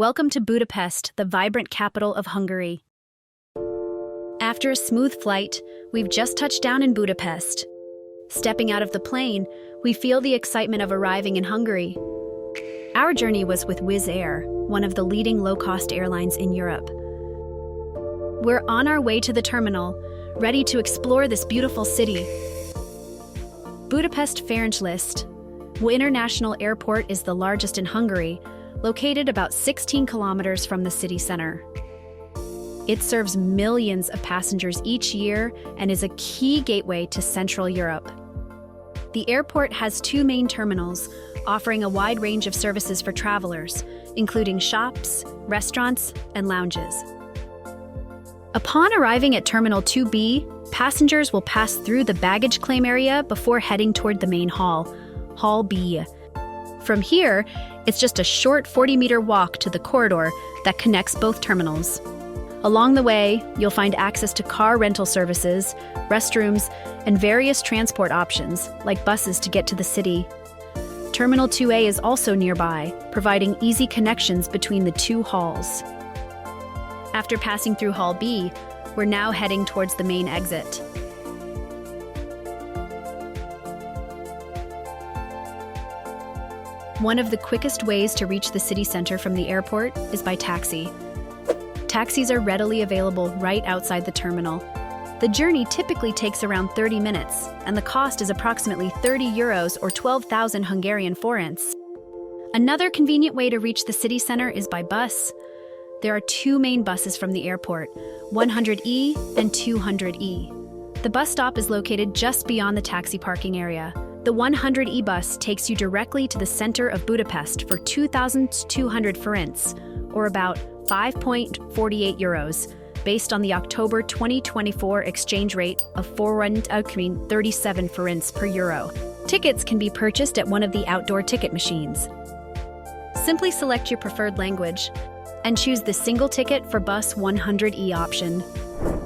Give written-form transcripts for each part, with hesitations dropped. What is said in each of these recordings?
Welcome to Budapest, the vibrant capital of Hungary. After a smooth flight, we've just touched down in Budapest. Stepping out of the plane, we feel the excitement of arriving in Hungary. Our journey was with Wizz Air, one of the leading low-cost airlines in Europe. We're on our way to the terminal, ready to explore this beautiful city. Budapest Ferencváros International Airport is the largest in Hungary, located about 16 kilometers from the city center. It serves millions of passengers each year and is a key gateway to Central Europe. The airport has two main terminals, offering a wide range of services for travelers, including shops, restaurants, and lounges. Upon arriving at Terminal 2B, passengers will pass through the baggage claim area before heading toward the main hall, Hall B. From here, it's just a short 40-meter walk to the corridor that connects both terminals. Along the way, you'll find access to car rental services, restrooms, and various transport options, like buses to get to the city. Terminal 2A is also nearby, providing easy connections between the two halls. After passing through Hall B, we're now heading towards the main exit. One of the quickest ways to reach the city center from the airport is by taxi. Taxis are readily available right outside the terminal. The journey typically takes around 30 minutes, and the cost is approximately €30 or 12,000 Hungarian forints. Another convenient way to reach the city center is by bus. There are two main buses from the airport, 100E and 200E. The bus stop is located just beyond the taxi parking area. The 100E bus takes you directly to the center of Budapest for 2,200 forints, or about €5.48, based on the October 2024 exchange rate of 37 forints per euro. Tickets can be purchased at one of the outdoor ticket machines. Simply select your preferred language and choose the single ticket for bus 100E option.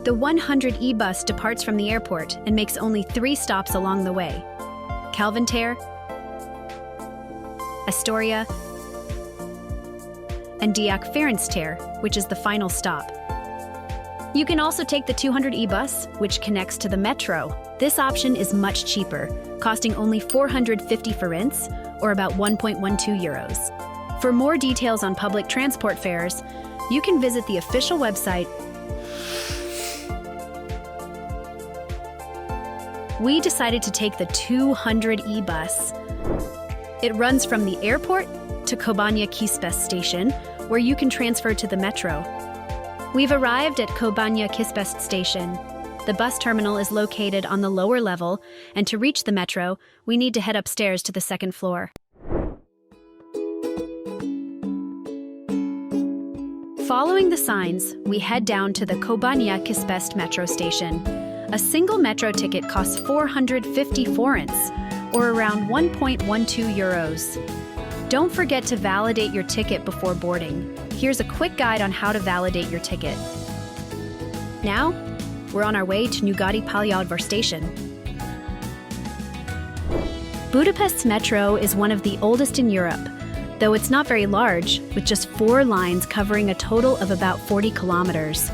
The 100E bus departs from the airport and makes only 3 stops along the way: Calvin Tér, Astoria, and Deák Ferenc tér, which is the final stop. You can also take the 200E bus, which connects to the metro. This option is much cheaper, costing only 450 forints, or about €1.12. For more details on public transport fares, you can visit the official website. We decided to take the 200E bus. It runs from the airport to Kőbánya Kispest station, where you can transfer to the metro. We've arrived at Kőbánya Kispest station. The bus terminal is located on the lower level, and to reach the metro, we need to head upstairs to the second floor. Following the signs, we head down to the Kőbánya Kispest metro station. A single metro ticket costs 450 forints, or around €1.12. Don't forget to validate your ticket before boarding. Here's a quick guide on how to validate your ticket. Now, we're on our way to Nyugati Pályaudvar station. Budapest's metro is one of the oldest in Europe, though it's not very large, with just 4 lines covering a total of about 40 kilometers.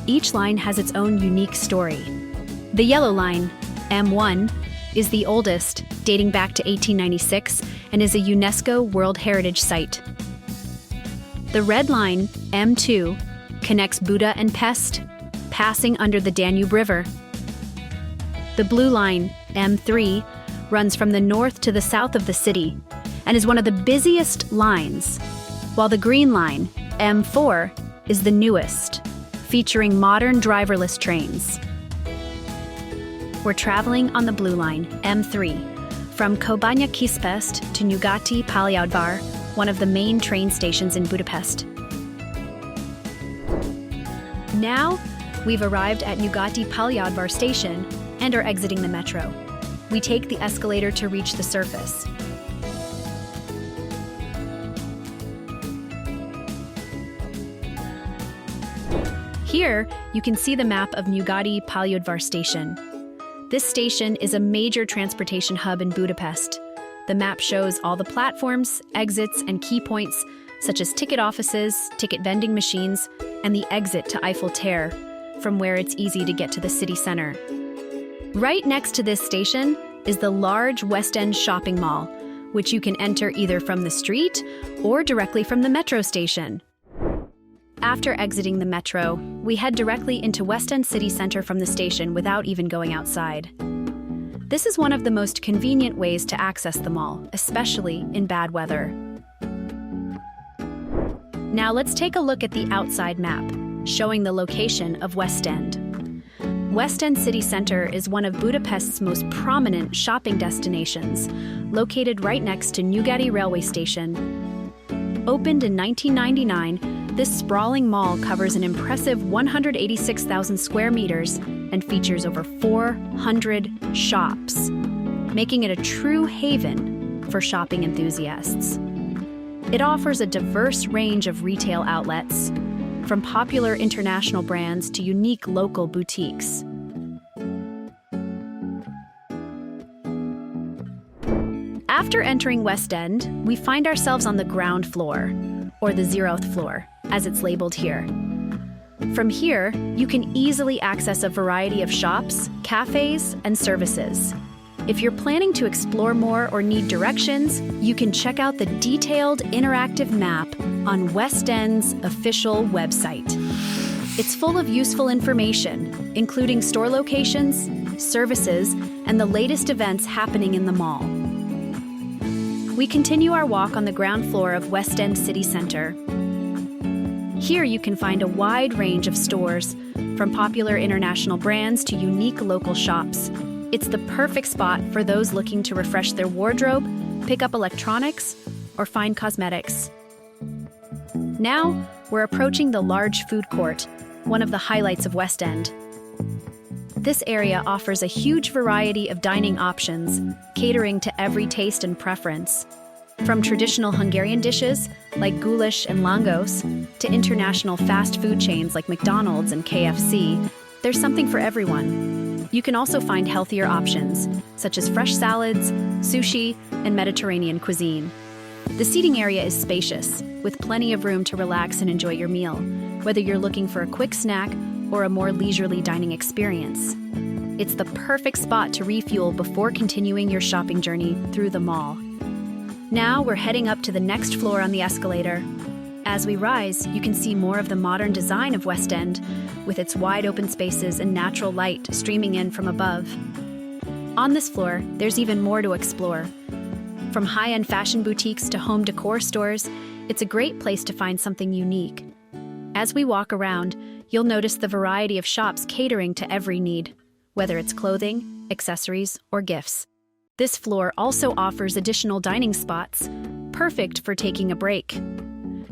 Each line has its own unique story. The yellow line, M1, is the oldest, dating back to 1896, and is a UNESCO World Heritage Site. The red line, M2, connects Buda and Pest, passing under the Danube River. The blue line, M3, runs from the north to the south of the city, and is one of the busiest lines, while the green line, M4, is the newest, featuring modern driverless trains. We're traveling on the blue line, M3, from Kőbánya Kispest to Nyugati Pályaudvar, one of the main train stations in Budapest. Now, we've arrived at Nyugati Pályaudvar station and are exiting the metro. We take the escalator to reach the surface. Here, you can see the map of Nyugati Pályaudvar station. This station is a major transportation hub in Budapest. The map shows all the platforms, exits, and key points, such as ticket offices, ticket vending machines, and the exit to Eiffel Terre, from where it's easy to get to the city center. Right next to this station is the large West End shopping mall, which you can enter either from the street or directly from the metro station. After exiting the metro, we head directly into West End City Center from the station without even going outside. This is one of the most convenient ways to access the mall, especially in bad weather. Now let's take a look at the outside map, showing the location of West End. West End City Center is one of Budapest's most prominent shopping destinations, located right next to Nyugati railway station. Opened in 1999, this sprawling mall covers an impressive 186,000 square meters and features over 400 shops, making it a true haven for shopping enthusiasts. It offers a diverse range of retail outlets, from popular international brands to unique local boutiques. After entering West End, we find ourselves on the ground floor, or the 0th floor, as it's labeled here. From here, you can easily access a variety of shops, cafes, and services. If you're planning to explore more or need directions, you can check out the detailed interactive map on West End's official website. It's full of useful information, including store locations, services, and the latest events happening in the mall. We continue our walk on the ground floor of West End City Center. Here you can find a wide range of stores, from popular international brands to unique local shops. It's the perfect spot for those looking to refresh their wardrobe, pick up electronics, or find cosmetics. Now, we're approaching the large food court, one of the highlights of West End. This area offers a huge variety of dining options, catering to every taste and preference. From traditional Hungarian dishes, like goulash and langos, to international fast food chains like McDonald's and KFC, there's something for everyone. You can also find healthier options, such as fresh salads, sushi, and Mediterranean cuisine. The seating area is spacious, with plenty of room to relax and enjoy your meal, whether you're looking for a quick snack or a more leisurely dining experience. It's the perfect spot to refuel before continuing your shopping journey through the mall. Now we're heading up to the next floor on the escalator. As we rise, you can see more of the modern design of West End, with its wide open spaces and natural light streaming in from above. On this floor, there's even more to explore. From high-end fashion boutiques to home decor stores, it's a great place to find something unique. As we walk around, you'll notice the variety of shops catering to every need, whether it's clothing, accessories, or gifts. This floor also offers additional dining spots, perfect for taking a break.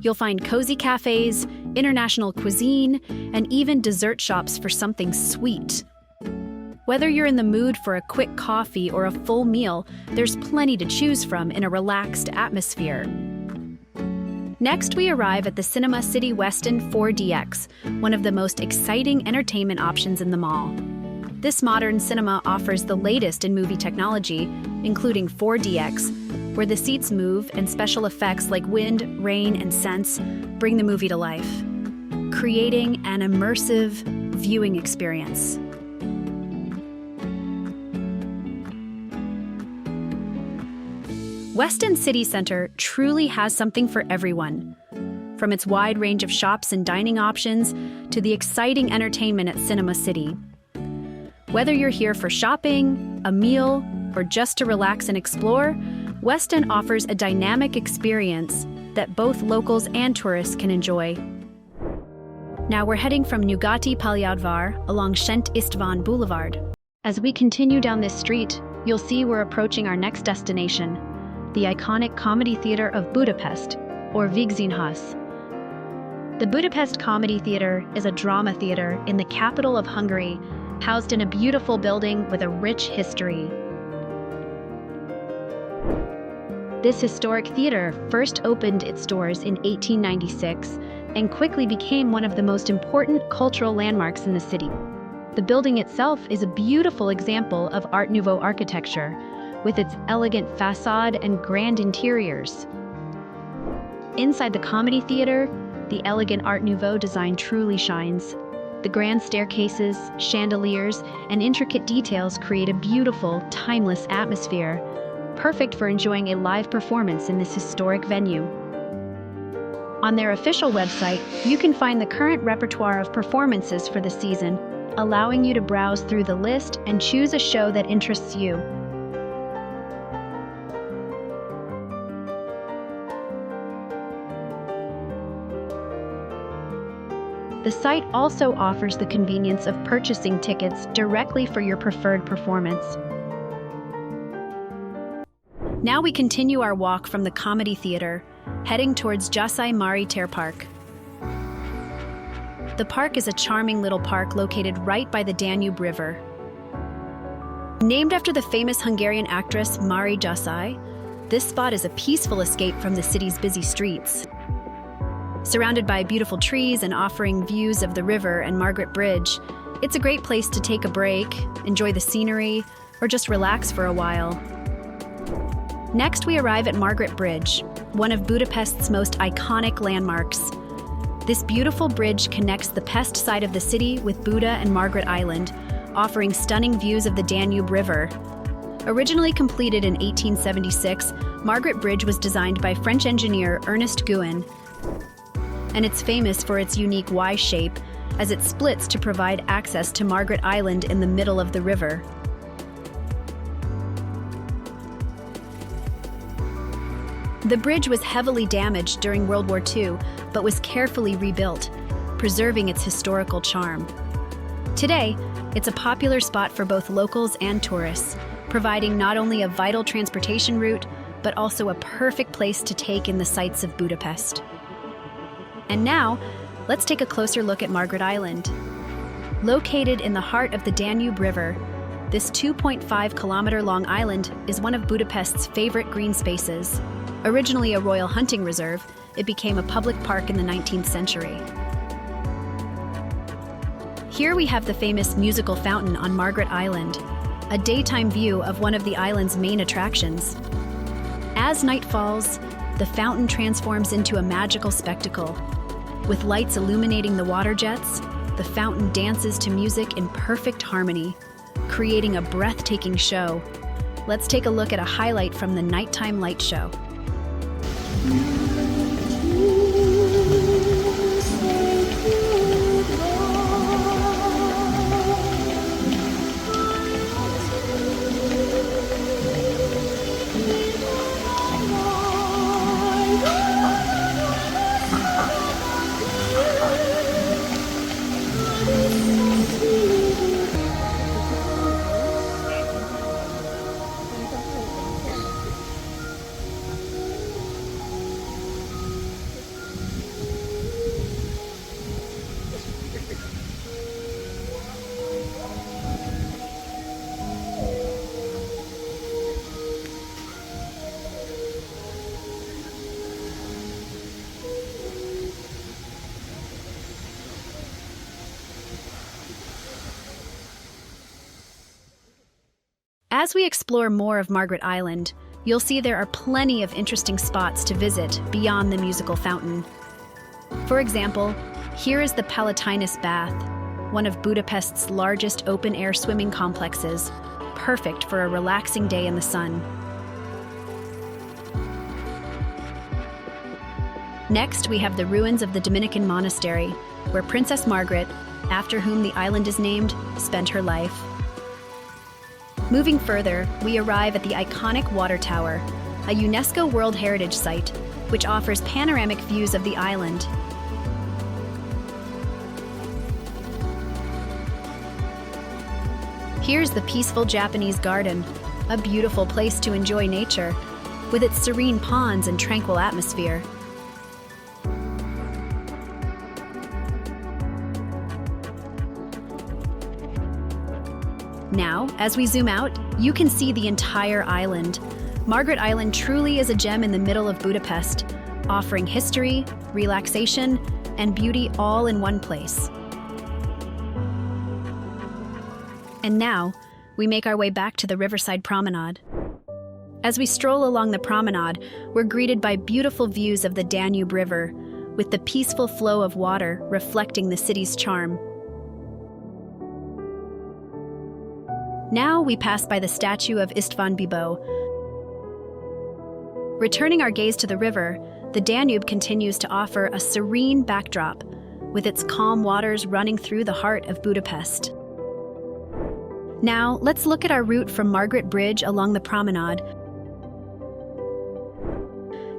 You'll find cozy cafes, international cuisine, and even dessert shops for something sweet. Whether you're in the mood for a quick coffee or a full meal, there's plenty to choose from in a relaxed atmosphere. Next, we arrive at the Cinema City West End 4DX, one of the most exciting entertainment options in the mall. This modern cinema offers the latest in movie technology, including 4DX, where the seats move and special effects like wind, rain, and scents bring the movie to life, creating an immersive viewing experience. West End City Center truly has something for everyone. From its wide range of shops and dining options to the exciting entertainment at Cinema City. Whether you're here for shopping, a meal, or just to relax and explore, West End offers a dynamic experience that both locals and tourists can enjoy. Now we're heading from Nyugati Pályaudvar along Szent István Boulevard. As we continue down this street, you'll see we're approaching our next destination, the iconic Comedy Theatre of Budapest, or Vígszínház. The Budapest Comedy Theatre is a drama theatre in the capital of Hungary, housed in a beautiful building with a rich history. This historic theater first opened its doors in 1896 and quickly became one of the most important cultural landmarks in the city. The building itself is a beautiful example of Art Nouveau architecture, with its elegant facade and grand interiors. Inside the Comedy Theater, the elegant Art Nouveau design truly shines. The grand staircases, chandeliers, and intricate details create a beautiful, timeless atmosphere, perfect for enjoying a live performance in this historic venue. On their official website, you can find the current repertoire of performances for the season, allowing you to browse through the list and choose a show that interests you. The site also offers the convenience of purchasing tickets directly for your preferred performance. Now we continue our walk from the Comedy Theater, heading towards Jasai Mari Ter Park. The park is a charming little park located right by the Danube River. Named after the famous Hungarian actress Mari Jasai, this spot is a peaceful escape from the city's busy streets. Surrounded by beautiful trees and offering views of the river and Margaret Bridge, it's a great place to take a break, enjoy the scenery, or just relax for a while. Next, we arrive at Margaret Bridge, one of Budapest's most iconic landmarks. This beautiful bridge connects the Pest side of the city with Buda and Margaret Island, offering stunning views of the Danube River. Originally completed in 1876, Margaret Bridge was designed by French engineer Ernest Gouin, and it's famous for its unique Y shape, as it splits to provide access to Margaret Island in the middle of the river. The bridge was heavily damaged during World War II, but was carefully rebuilt, preserving its historical charm. Today, it's a popular spot for both locals and tourists, providing not only a vital transportation route, but also a perfect place to take in the sights of Budapest. And now, let's take a closer look at Margaret Island. Located in the heart of the Danube River, this 2.5-kilometer-long island is one of Budapest's favorite green spaces. Originally a royal hunting reserve, it became a public park in the 19th century. Here we have the famous musical fountain on Margaret Island, a daytime view of one of the island's main attractions. As night falls, the fountain transforms into a magical spectacle. With lights illuminating the water jets, the fountain dances to music in perfect harmony, creating a breathtaking show. Let's take a look at a highlight from the nighttime light show. As we explore more of Margaret Island, you'll see there are plenty of interesting spots to visit beyond the musical fountain. For example, here is the Palatinus Bath, one of Budapest's largest open-air swimming complexes, perfect for a relaxing day in the sun. Next, we have the ruins of the Dominican monastery, where Princess Margaret, after whom the island is named, spent her life. Moving further, we arrive at the iconic Water Tower, a UNESCO World Heritage Site, which offers panoramic views of the island. Here's the peaceful Japanese garden, a beautiful place to enjoy nature, with its serene ponds and tranquil atmosphere. Now, as we zoom out, you can see the entire island. Margaret Island truly is a gem in the middle of Budapest, offering history, relaxation, and beauty all in one place. And now, we make our way back to the Riverside Promenade. As we stroll along the promenade, we're greeted by beautiful views of the Danube River, with the peaceful flow of water reflecting the city's charm. Now we pass by the statue of István Bibo. Returning our gaze to the river, the Danube continues to offer a serene backdrop, with its calm waters running through the heart of Budapest. Now, let's look at our route from Margaret Bridge along the promenade,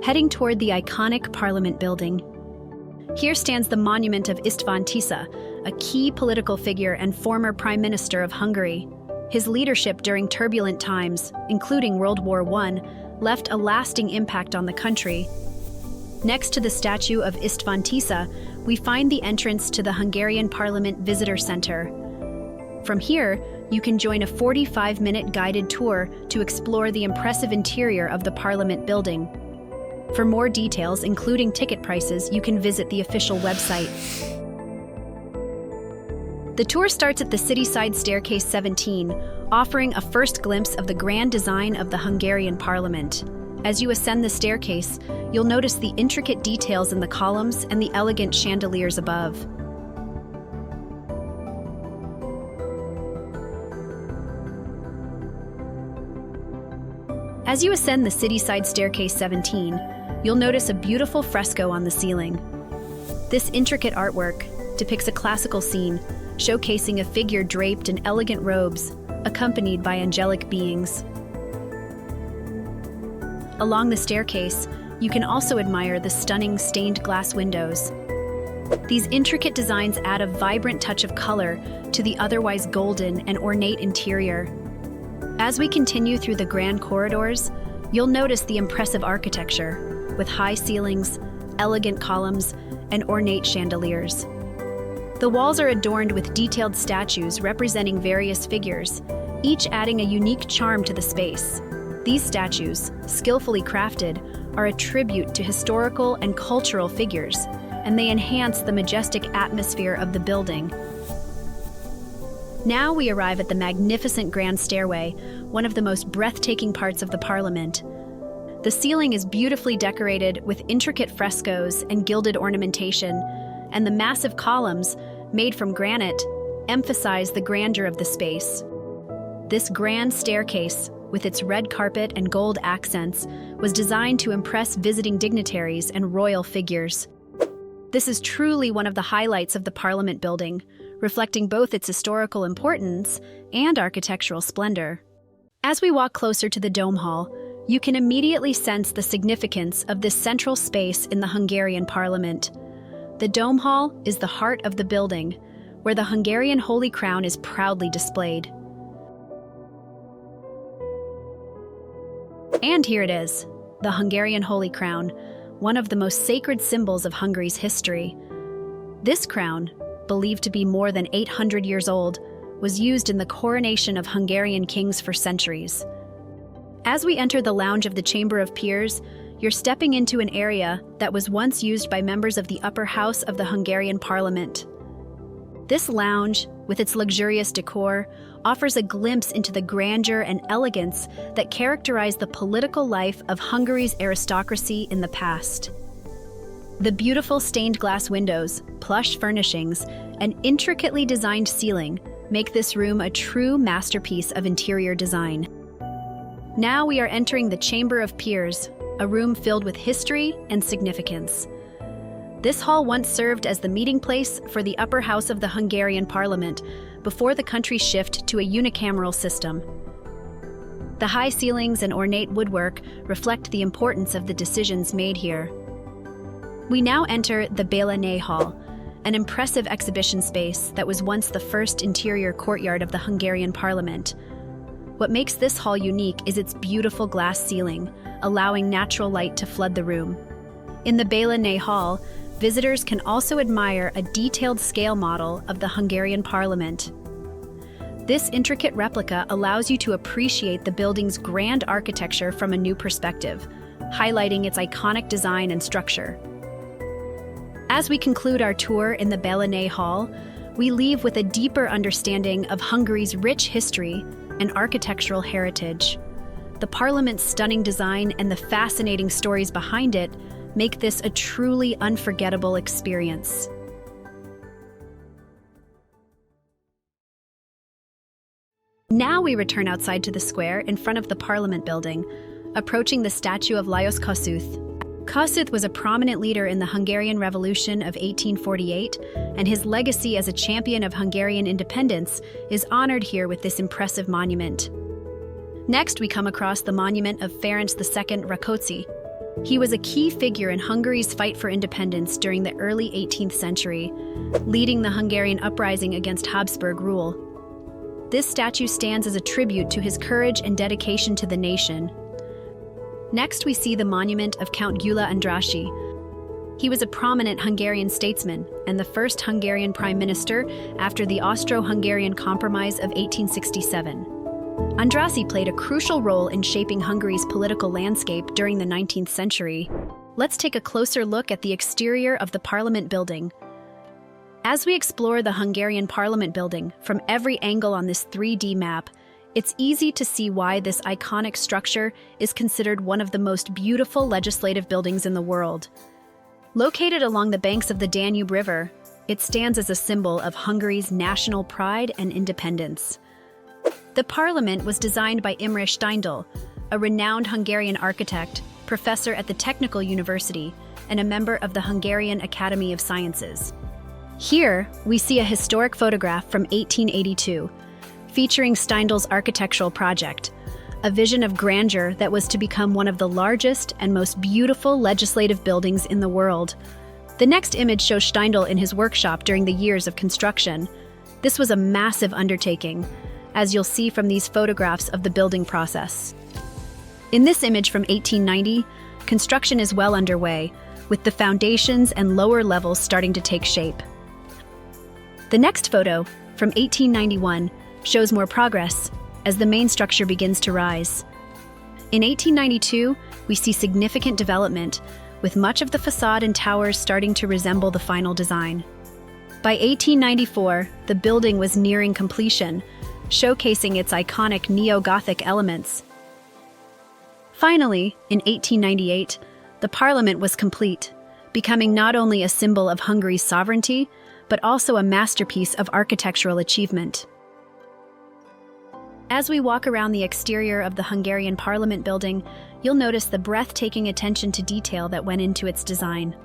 heading toward the iconic Parliament building. Here stands the monument of István Tisza, a key political figure and former Prime Minister of Hungary. His leadership during turbulent times, including World War I, left a lasting impact on the country. Next to the statue of István Tisza, we find the entrance to the Hungarian Parliament Visitor Center. From here, you can join a 45-minute guided tour to explore the impressive interior of the Parliament building. For more details, including ticket prices, you can visit the official website. The tour starts at the Cityside Staircase 17, offering a first glimpse of the grand design of the Hungarian Parliament. As you ascend the staircase, you'll notice the intricate details in the columns and the elegant chandeliers above. As you ascend the Cityside Staircase 17, you'll notice a beautiful fresco on the ceiling. This intricate artwork depicts a classical scene, showcasing a figure draped in elegant robes, accompanied by angelic beings. Along the staircase, you can also admire the stunning stained glass windows. These intricate designs add a vibrant touch of color to the otherwise golden and ornate interior. As we continue through the grand corridors, you'll notice the impressive architecture, with high ceilings, elegant columns, and ornate chandeliers. The walls are adorned with detailed statues representing various figures, each adding a unique charm to the space. These statues, skillfully crafted, are a tribute to historical and cultural figures, and they enhance the majestic atmosphere of the building. Now we arrive at the magnificent grand stairway, one of the most breathtaking parts of the Parliament. The ceiling is beautifully decorated with intricate frescoes and gilded ornamentation, and the massive columns, made from granite, emphasize the grandeur of the space. This grand staircase, with its red carpet and gold accents, was designed to impress visiting dignitaries and royal figures. This is truly one of the highlights of the Parliament building, reflecting both its historical importance and architectural splendor. As we walk closer to the Dome Hall, you can immediately sense the significance of this central space in the Hungarian Parliament. The Dome Hall is the heart of the building, where the Hungarian Holy Crown is proudly displayed. And here it is, the Hungarian Holy Crown, one of the most sacred symbols of Hungary's history. This crown, believed to be more than 800 years old, was used in the coronation of Hungarian kings for centuries. As we enter the lounge of the Chamber of Peers, you're stepping into an area that was once used by members of the upper house of the Hungarian Parliament. This lounge, with its luxurious decor, offers a glimpse into the grandeur and elegance that characterize the political life of Hungary's aristocracy in the past. The beautiful stained glass windows, plush furnishings, and intricately designed ceiling make this room a true masterpiece of interior design. Now we are entering the Chamber of Peers, a room filled with history and significance. This hall once served as the meeting place for the upper house of the Hungarian Parliament before the country's shift to a unicameral system. The high ceilings and ornate woodwork reflect the importance of the decisions made here. We now enter the Béla Né Hall, an impressive exhibition space that was once the first interior courtyard of the Hungarian Parliament. What makes this hall unique is its beautiful glass ceiling, allowing natural light to flood the room. In the Béla Né Hall, visitors can also admire a detailed scale model of the Hungarian Parliament. This intricate replica allows you to appreciate the building's grand architecture from a new perspective, highlighting its iconic design and structure. As we conclude our tour in the Béla Né Hall, we leave with a deeper understanding of Hungary's rich history and architectural heritage. The Parliament's stunning design and the fascinating stories behind it make this a truly unforgettable experience. Now we return outside to the square in front of the Parliament building, approaching the statue of Lajos Kossuth. Kossuth was a prominent leader in the Hungarian Revolution of 1848, and his legacy as a champion of Hungarian independence is honored here with this impressive monument. Next, we come across the monument of Ferenc II Rákóczi. He was a key figure in Hungary's fight for independence during the early 18th century, leading the Hungarian uprising against Habsburg rule. This statue stands as a tribute to his courage and dedication to the nation. Next, we see the monument of Count Gyula Andrássy. He was a prominent Hungarian statesman and the first Hungarian prime minister after the Austro-Hungarian Compromise of 1867. Andrássy played a crucial role in shaping Hungary's political landscape during the 19th century. Let's take a closer look at the exterior of the Parliament building. As we explore the Hungarian Parliament building from every angle on this 3D map, it's easy to see why this iconic structure is considered one of the most beautiful legislative buildings in the world. Located along the banks of the Danube River, it stands as a symbol of Hungary's national pride and independence. The Parliament was designed by Imre Steindl, a renowned Hungarian architect, professor at the Technical University, and a member of the Hungarian Academy of Sciences. Here, we see a historic photograph from 1882, featuring Steindl's architectural project, a vision of grandeur that was to become one of the largest and most beautiful legislative buildings in the world. The next image shows Steindl in his workshop during the years of construction. This was a massive undertaking, as you'll see from these photographs of the building process. In this image from 1890, construction is well underway, with the foundations and lower levels starting to take shape. The next photo, from 1891, shows more progress as the main structure begins to rise. In 1892, we see significant development, with much of the facade and towers starting to resemble the final design. By 1894, the building was nearing completion, showcasing its iconic neo-Gothic elements. Finally, in 1898, the Parliament was complete, becoming not only a symbol of Hungary's sovereignty, but also a masterpiece of architectural achievement. As we walk around the exterior of the Hungarian Parliament building, you'll notice the breathtaking attention to detail that went into its design.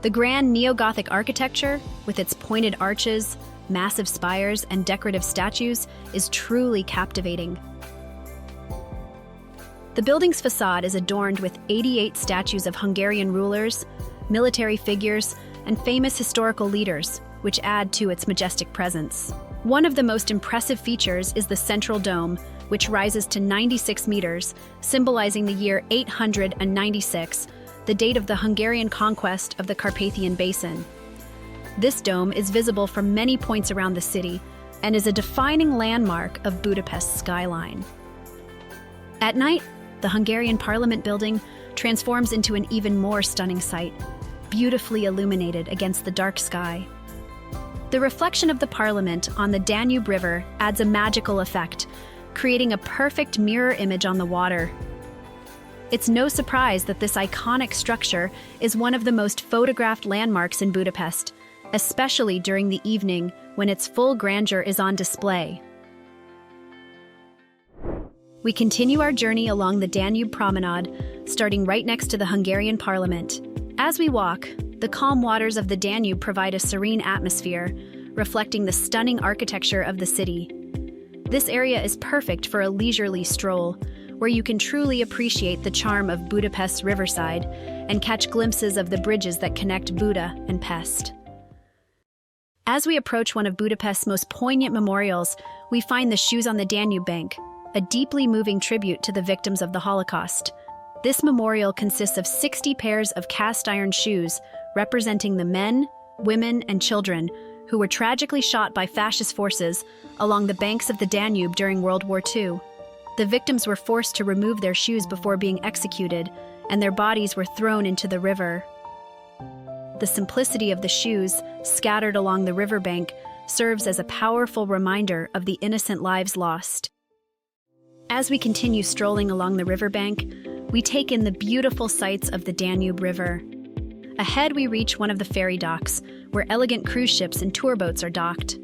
The grand neo-Gothic architecture, with its pointed arches, massive spires, and decorative statues, is truly captivating. The building's facade is adorned with 88 statues of Hungarian rulers, military figures, and famous historical leaders, which add to its majestic presence. One of the most impressive features is the central dome, which rises to 96 meters, symbolizing the year 896, the date of the Hungarian conquest of the Carpathian Basin. This dome is visible from many points around the city and is a defining landmark of Budapest's skyline. At night, the Hungarian Parliament building transforms into an even more stunning sight, beautifully illuminated against the dark sky. The reflection of the Parliament on the Danube River adds a magical effect, creating a perfect mirror image on the water. It's no surprise that this iconic structure is one of the most photographed landmarks in Budapest, especially during the evening when its full grandeur is on display. We continue our journey along the Danube Promenade, starting right next to the Hungarian Parliament. As we walk, the calm waters of the Danube provide a serene atmosphere, reflecting the stunning architecture of the city. This area is perfect for a leisurely stroll, where you can truly appreciate the charm of Budapest's riverside and catch glimpses of the bridges that connect Buda and Pest. As we approach one of Budapest's most poignant memorials, we find the Shoes on the Danube bank, a deeply moving tribute to the victims of the Holocaust. This memorial consists of 60 pairs of cast-iron shoes representing the men, women, and children who were tragically shot by fascist forces along the banks of the Danube during World War II. The victims were forced to remove their shoes before being executed, and their bodies were thrown into the river. The simplicity of the shoes, scattered along the riverbank, serves as a powerful reminder of the innocent lives lost. As we continue strolling along the riverbank, we take in the beautiful sights of the Danube River. Ahead, we reach one of the ferry docks, where elegant cruise ships and tour boats are docked.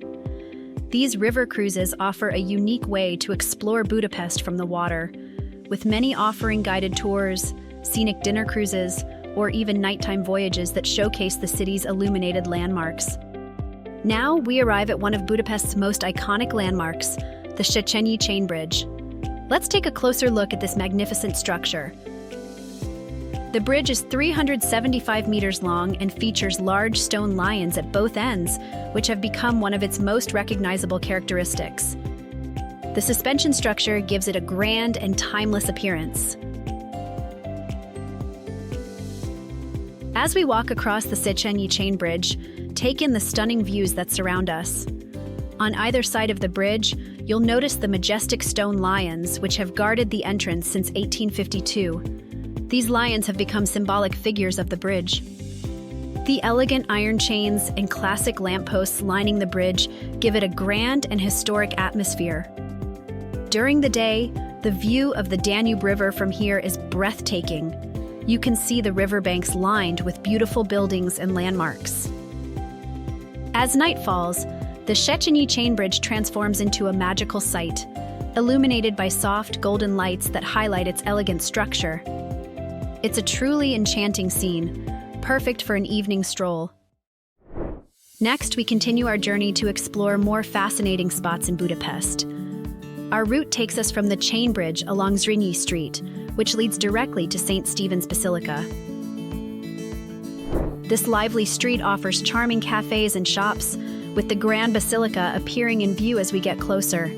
These river cruises offer a unique way to explore Budapest from the water, with many offering guided tours, scenic dinner cruises, or even nighttime voyages that showcase the city's illuminated landmarks. Now, we arrive at one of Budapest's most iconic landmarks, the Széchenyi Chain Bridge. Let's take a closer look at this magnificent structure. The bridge is 375 meters long and features large stone lions at both ends, which have become one of its most recognizable characteristics. The suspension structure gives it a grand and timeless appearance. As we walk across the Széchenyi Chain Bridge, take in the stunning views that surround us. On either side of the bridge, you'll notice the majestic stone lions, which have guarded the entrance since 1852. These lions have become symbolic figures of the bridge. The elegant iron chains and classic lampposts lining the bridge give it a grand and historic atmosphere. During the day, the view of the Danube River from here is breathtaking. You can see the riverbanks lined with beautiful buildings and landmarks. As night falls, the Széchenyi Chain Bridge transforms into a magical sight, illuminated by soft golden lights that highlight its elegant structure. It's a truly enchanting scene, perfect for an evening stroll. Next, we continue our journey to explore more fascinating spots in Budapest. Our route takes us from the Chain Bridge along Zrínyi Street, which leads directly to St. Stephen's Basilica. This lively street offers charming cafes and shops, with the Grand Basilica appearing in view as we get closer.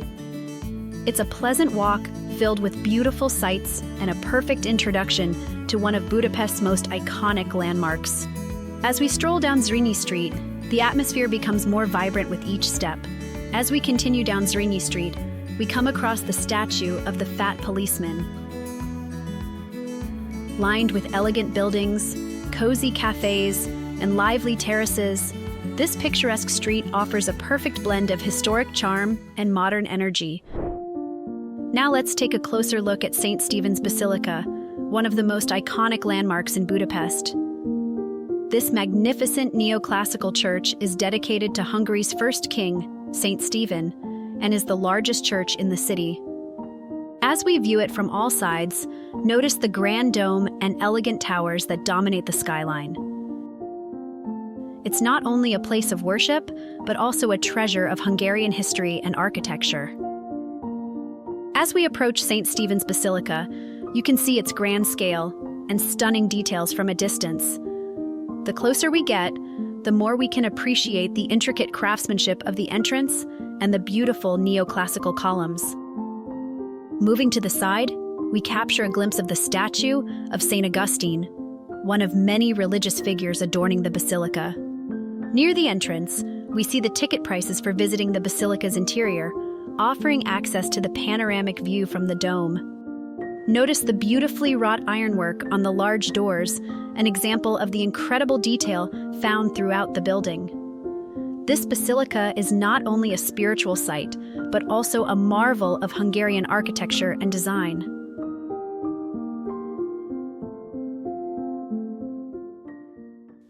It's a pleasant walk filled with beautiful sights and a perfect introduction to one of Budapest's most iconic landmarks. As we stroll down Zrínyi Street, the atmosphere becomes more vibrant with each step. As we continue down Zrínyi Street, we come across the statue of the Fat Policeman. Lined with elegant buildings, cozy cafes, and lively terraces, this picturesque street offers a perfect blend of historic charm and modern energy. Now let's take a closer look at St. Stephen's Basilica, one of the most iconic landmarks in Budapest. This magnificent neoclassical church is dedicated to Hungary's first king, St. Stephen, and is the largest church in the city. As we view it from all sides, notice the grand dome and elegant towers that dominate the skyline. It's not only a place of worship, but also a treasure of Hungarian history and architecture. As we approach St. Stephen's Basilica, you can see its grand scale and stunning details from a distance. The closer we get, the more we can appreciate the intricate craftsmanship of the entrance and the beautiful neoclassical columns. Moving to the side, we capture a glimpse of the statue of St. Augustine, one of many religious figures adorning the basilica. Near the entrance, we see the ticket prices for visiting the basilica's interior, offering access to the panoramic view from the dome. Notice the beautifully wrought ironwork on the large doors, an example of the incredible detail found throughout the building. This basilica is not only a spiritual site, but also a marvel of Hungarian architecture and design.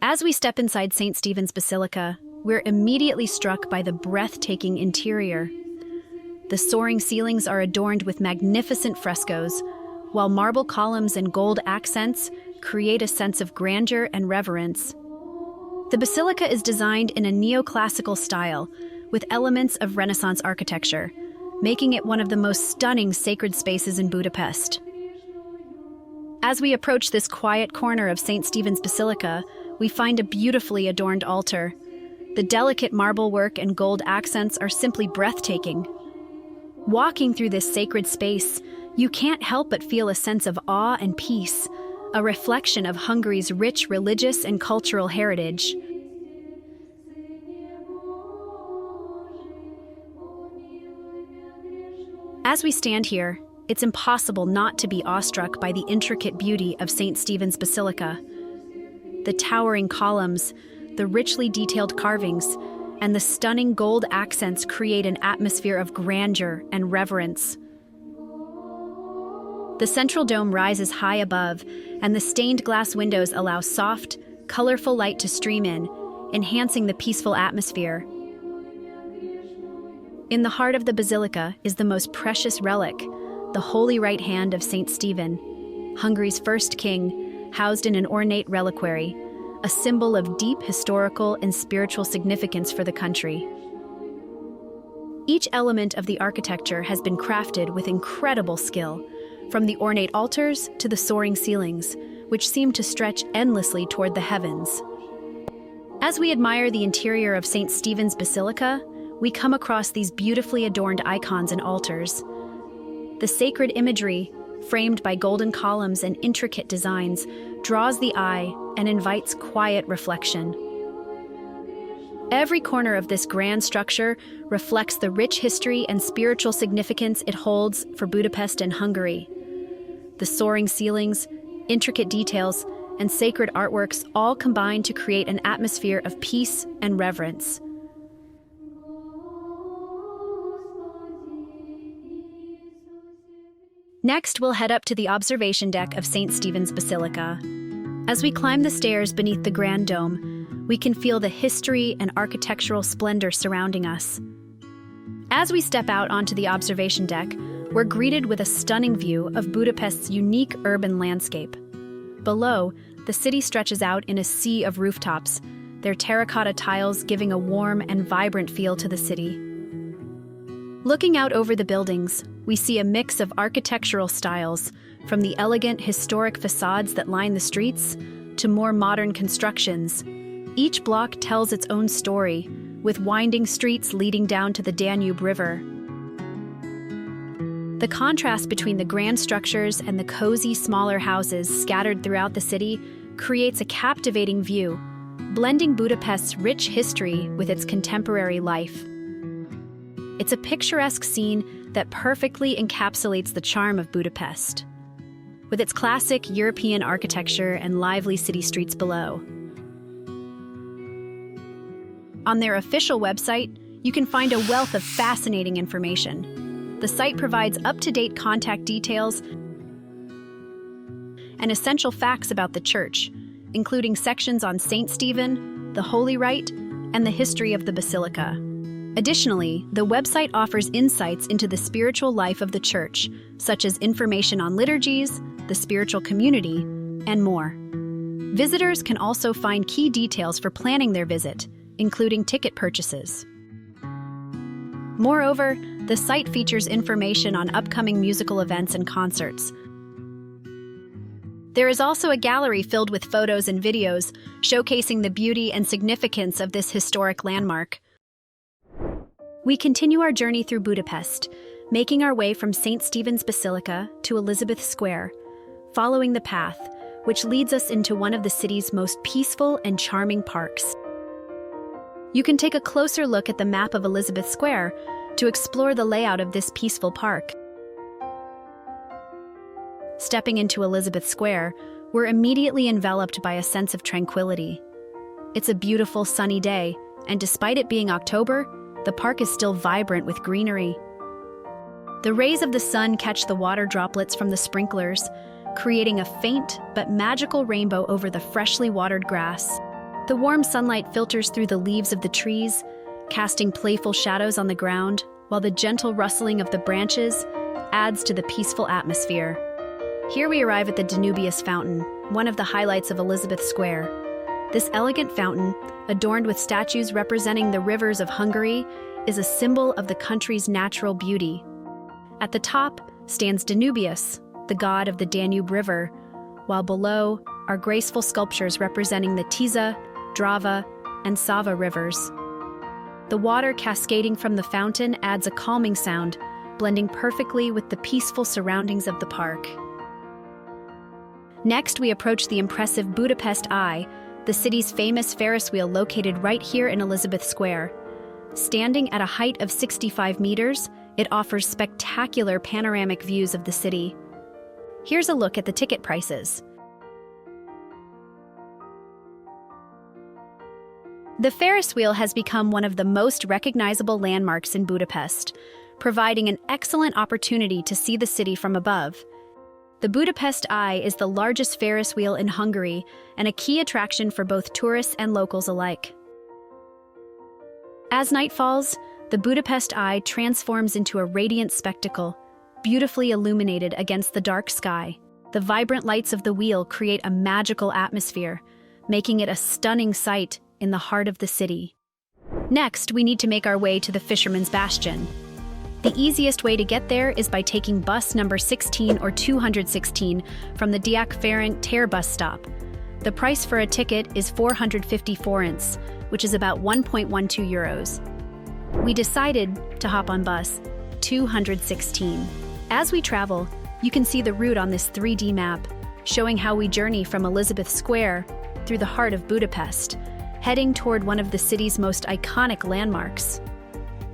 As we step inside St. Stephen's Basilica, we're immediately struck by the breathtaking interior. The soaring ceilings are adorned with magnificent frescoes, while marble columns and gold accents create a sense of grandeur and reverence. The basilica is designed in a neoclassical style, with elements of Renaissance architecture, making it one of the most stunning sacred spaces in Budapest. As we approach this quiet corner of St. Stephen's Basilica, we find a beautifully adorned altar. The delicate marble work and gold accents are simply breathtaking. Walking through this sacred space, you can't help but feel a sense of awe and peace, a reflection of Hungary's rich religious and cultural heritage. As we stand here, it's impossible not to be awestruck by the intricate beauty of St. Stephen's Basilica. The towering columns, the richly detailed carvings, and the stunning gold accents create an atmosphere of grandeur and reverence. The central dome rises high above, and the stained glass windows allow soft, colorful light to stream in, enhancing the peaceful atmosphere. In the heart of the basilica is the most precious relic, the Holy Right Hand of Saint Stephen, Hungary's first king, housed in an ornate reliquary, a symbol of deep historical and spiritual significance for the country. Each element of the architecture has been crafted with incredible skill, from the ornate altars to the soaring ceilings, which seem to stretch endlessly toward the heavens. As we admire the interior of St. Stephen's Basilica, we come across these beautifully adorned icons and altars. The sacred imagery, framed by golden columns and intricate designs, draws the eye and invites quiet reflection. Every corner of this grand structure reflects the rich history and spiritual significance it holds for Budapest and Hungary. The soaring ceilings, intricate details, and sacred artworks all combine to create an atmosphere of peace and reverence. Next, we'll head up to the observation deck of St. Stephen's Basilica. As we climb the stairs beneath the Grand Dome, we can feel the history and architectural splendor surrounding us. As we step out onto the observation deck, we're greeted with a stunning view of Budapest's unique urban landscape. Below, the city stretches out in a sea of rooftops, their terracotta tiles giving a warm and vibrant feel to the city. Looking out over the buildings, we see a mix of architectural styles, from the elegant historic facades that line the streets to more modern constructions. Each block tells its own story, with winding streets leading down to the Danube River. The contrast between the grand structures and the cozy, smaller houses scattered throughout the city creates a captivating view, blending Budapest's rich history with its contemporary life. It's a picturesque scene that perfectly encapsulates the charm of Budapest, with its classic European architecture and lively city streets below. On their official website, you can find a wealth of fascinating information. The site provides up-to-date contact details and essential facts about the church, including sections on St. Stephen, the Holy Rite, and the history of the Basilica. Additionally, the website offers insights into the spiritual life of the church, such as information on liturgies, the spiritual community, and more. Visitors can also find key details for planning their visit, including ticket purchases. Moreover, the site features information on upcoming musical events and concerts. There is also a gallery filled with photos and videos showcasing the beauty and significance of this historic landmark. We continue our journey through Budapest, making our way from St. Stephen's Basilica to Elizabeth Square, following the path, which leads us into one of the city's most peaceful and charming parks. You can take a closer look at the map of Elizabeth Square to explore the layout of this peaceful park. Stepping into Elizabeth Square, we're immediately enveloped by a sense of tranquility. It's a beautiful sunny day, and despite it being October, the park is still vibrant with greenery. The rays of the sun catch the water droplets from the sprinklers, creating a faint but magical rainbow over the freshly watered grass. The warm sunlight filters through the leaves of the trees, casting playful shadows on the ground, while the gentle rustling of the branches adds to the peaceful atmosphere. Here we arrive at the Danubius Fountain, one of the highlights of Elizabeth Square. This elegant fountain, adorned with statues representing the rivers of Hungary, is a symbol of the country's natural beauty. At the top stands Danubius, the god of the Danube River, while below are graceful sculptures representing the Tisza, Drava, and Sava rivers. The water cascading from the fountain adds a calming sound, blending perfectly with the peaceful surroundings of the park. Next, we approach the impressive Budapest Eye, the city's famous Ferris wheel located right here in Elizabeth Square. Standing at a height of 65 meters, it offers spectacular panoramic views of the city. Here's a look at the ticket prices. The Ferris wheel has become one of the most recognizable landmarks in Budapest, providing an excellent opportunity to see the city from above. The Budapest Eye is the largest Ferris wheel in Hungary and a key attraction for both tourists and locals alike. As night falls, the Budapest Eye transforms into a radiant spectacle, beautifully illuminated against the dark sky. The vibrant lights of the wheel create a magical atmosphere, making it a stunning sight in the heart of the city. Next, we need to make our way to the Fisherman's Bastion. The easiest way to get there is by taking bus number 16 or 216 from the Diák Ferenc tér bus stop. The price for a ticket is 450 forints, which is about 1.12 euros. We decided to hop on bus 216. As we travel, you can see the route on this 3D map, showing how we journey from Elizabeth Square through the heart of Budapest, heading toward one of the city's most iconic landmarks.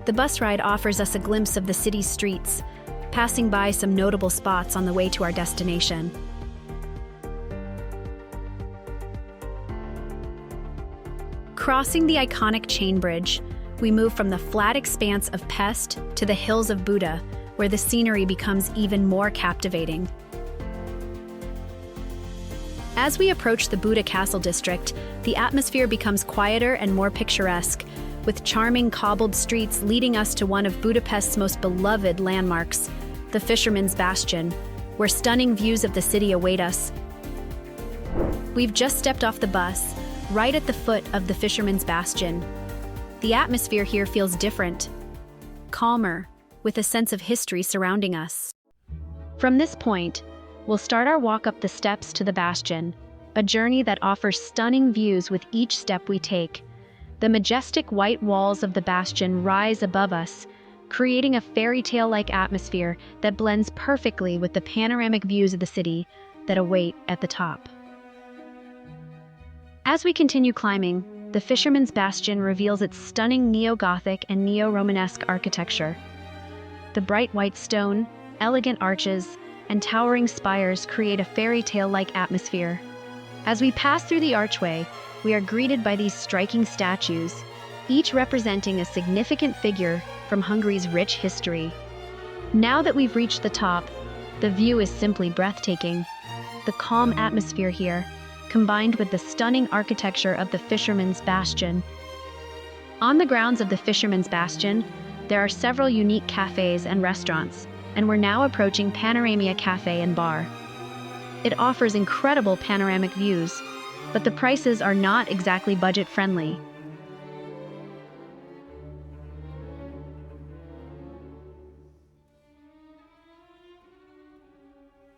The bus ride offers us a glimpse of the city's streets, passing by some notable spots on the way to our destination. Crossing the iconic chain bridge, we move from the flat expanse of Pest to the hills of Buda, where the scenery becomes even more captivating. As we approach the Buda Castle district, the atmosphere becomes quieter and more picturesque, with charming cobbled streets leading us to one of Budapest's most beloved landmarks, the Fisherman's Bastion, where stunning views of the city await us. We've just stepped off the bus, right at the foot of the Fisherman's Bastion. The atmosphere here feels different, calmer, with a sense of history surrounding us. From this point, we'll start our walk up the steps to the Bastion, a journey that offers stunning views with each step we take. The majestic white walls of the Bastion rise above us, creating a fairy tale-like atmosphere that blends perfectly with the panoramic views of the city that await at the top. As we continue climbing, the Fisherman's Bastion reveals its stunning neo-Gothic and neo-Romanesque architecture. The bright white stone, elegant arches, and towering spires create a fairy tale-like atmosphere. As we pass through the archway, we are greeted by these striking statues, each representing a significant figure from Hungary's rich history. Now that we've reached the top, the view is simply breathtaking. The calm atmosphere here, combined with the stunning architecture of the Fisherman's Bastion. On the grounds of the Fisherman's Bastion, there are several unique cafes and restaurants, and we're now approaching Panoramia Cafe and Bar. It offers incredible panoramic views, but the prices are not exactly budget-friendly.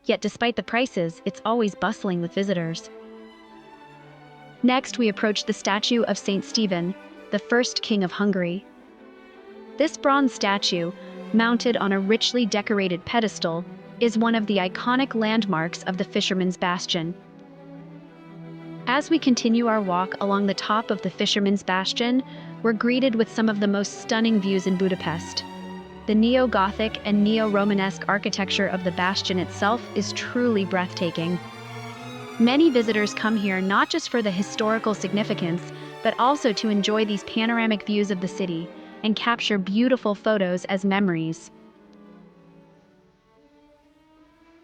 Yet despite the prices, it's always bustling with visitors. Next, we approach the statue of Saint Stephen, the first king of Hungary. This bronze statue, mounted on a richly decorated pedestal, is one of the iconic landmarks of the Fisherman's Bastion. As we continue our walk along the top of the Fisherman's Bastion, we're greeted with some of the most stunning views in Budapest. The neo-Gothic and neo-Romanesque architecture of the bastion itself is truly breathtaking. Many visitors come here not just for the historical significance, but also to enjoy these panoramic views of the city and capture beautiful photos as memories.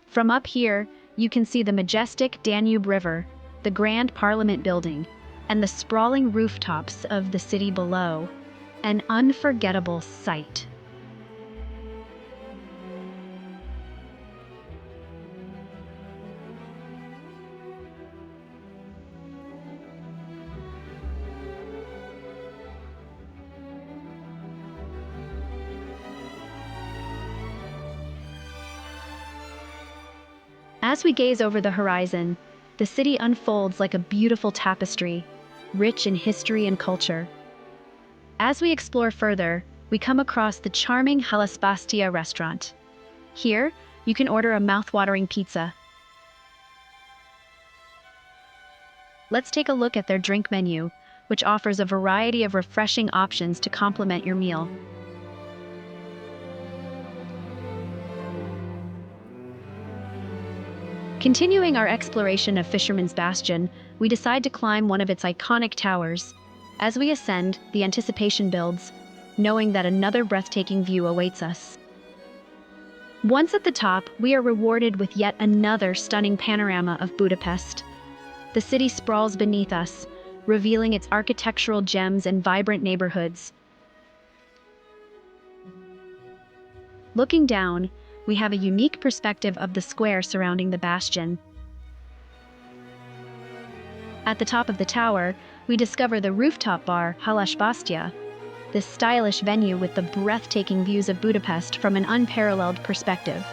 From up here, you can see the majestic Danube River, the Grand Parliament building, and the sprawling rooftops of the city below. An unforgettable sight. As we gaze over the horizon, the city unfolds like a beautiful tapestry, rich in history and culture. As we explore further, we come across the charming Halaspastia restaurant. Here, you can order a mouth-watering pizza. Let's take a look at their drink menu, which offers a variety of refreshing options to complement your meal. Continuing our exploration of Fisherman's Bastion, we decide to climb one of its iconic towers. As we ascend, the anticipation builds, knowing that another breathtaking view awaits us. Once at the top, we are rewarded with yet another stunning panorama of Budapest. The city sprawls beneath us, revealing its architectural gems and vibrant neighborhoods. Looking down, we have a unique perspective of the square surrounding the bastion. At the top of the tower, we discover the rooftop bar Halas Bastia, this stylish venue with the breathtaking views of Budapest from an unparalleled perspective.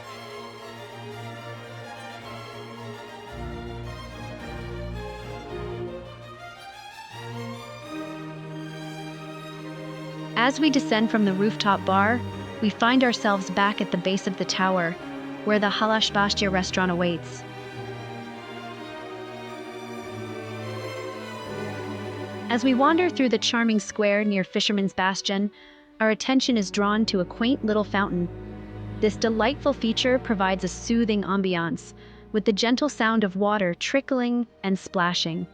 As we descend from the rooftop bar, we find ourselves back at the base of the tower, where the Halas Bastia restaurant awaits. As we wander through the charming square near Fisherman's Bastion, our attention is drawn to a quaint little fountain. This delightful feature provides a soothing ambiance, with the gentle sound of water trickling and splashing.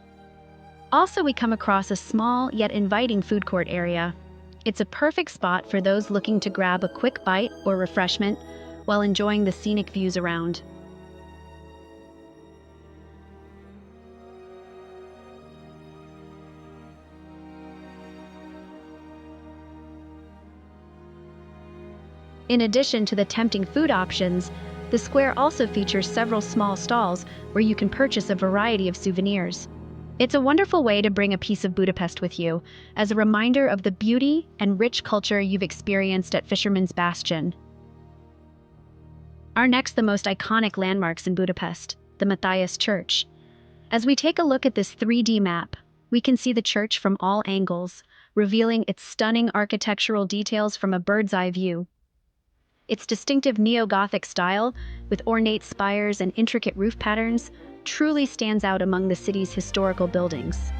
Also, we come across a small yet inviting food court area. It's a perfect spot for those looking to grab a quick bite or refreshment while enjoying the scenic views around. In addition to the tempting food options, the square also features several small stalls where you can purchase a variety of souvenirs. It's a wonderful way to bring a piece of Budapest with you, as a reminder of the beauty and rich culture you've experienced at Fisherman's Bastion. Our next, the most iconic landmarks in Budapest, the Matthias Church. As we take a look at this 3D map, we can see the church from all angles, revealing its stunning architectural details from a bird's-eye view. Its distinctive neo-Gothic style, with ornate spires and intricate roof patterns, truly stands out among the city's historical buildings.